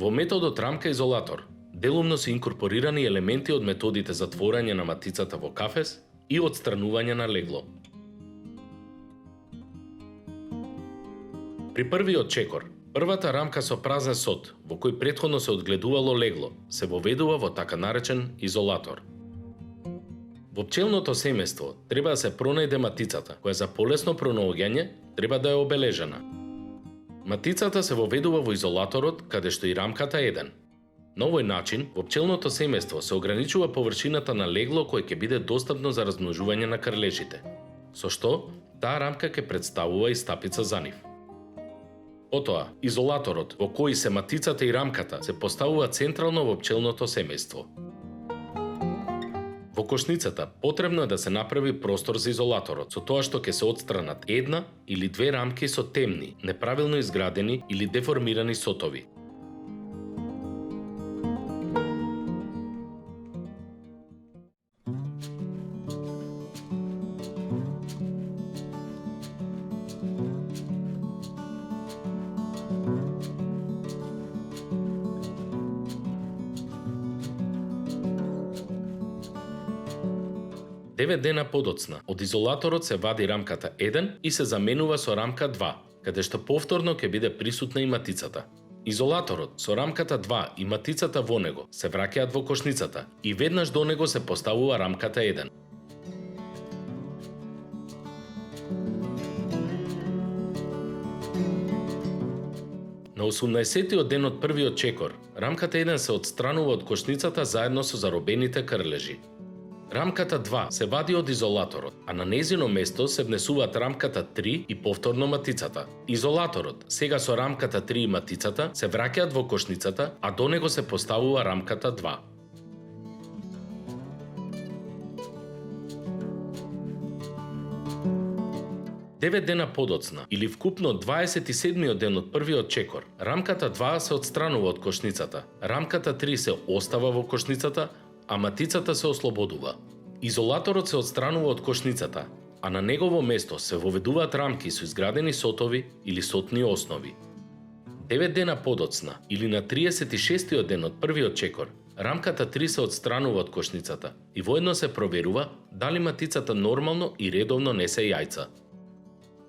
Во методот рамка-изолатор делумно се инкорпорирани елементи од методите за творење на матицата во кафез и отстранување на легло. При првиот чекор, првата рамка со празен сод, во кој претходно се одгледувало легло, се воведува во така наречен изолатор. Во пчелното семејство треба да се пронајде матицата, која за полесно пронаоѓање треба да е обележена. Матицата се воведува во изолаторот, каде што и рамката 1. На овој начин, во пчелното семејство се ограничува површината на легло кое ќе биде достапно за размножување на крлежите, со што таа рамка ќе представува и стапица за нив. Потоа, изолаторот во кој се матицата и рамката се поставува централно во пчелното семејство. Во кошницата потребно е да се направи простор за изолаторот, со тоа што ќе се отстранат една или две рамки со темни, неправилно изградени или деформирани сотови. Девет дена подоцна, од изолаторот се вади рамката 1 и се заменува со рамка 2, каде што повторно ќе биде присутна и матицата. Изолаторот со рамката 2 и матицата во него се враќаат во кошницата и веднаш до него се поставува рамката 1. На 18-тиот ден од првиот чекор, рамката 1 се отстранува од кошницата заедно со заробените крлежи. Рамката 2 се вади од изолаторот, а на нејзино место се внесуваат рамката 3 и повторно матицата. Изолаторот, сега со рамката 3 и матицата, се враќаат во кошницата, а до него се поставува рамката 2. Девет дена подоцна, или вкупно 27-миот ден од првиот чекор, рамката 2 се отстранува од кошницата, рамката 3 се остава во кошницата, а матицата се ослободува. Изолаторот се отстранува од кошницата, а на негово место се воведуваат рамки со изградени сотови или сотни основи. 9 дена подоцна, или на 36-тиот ден од првиот чекор, рамката 3 се отстранува од кошницата и воедно се проверува дали матицата нормално и редовно несе јајца.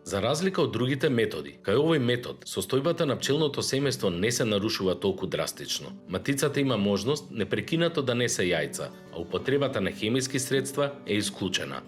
За разлика од другите методи, кај овој метод, состојбата на пчелното семејство не се нарушува толку драстично. Матицата има можност непрекинато да несе јајца, а употребата на хемиски средства е исклучена.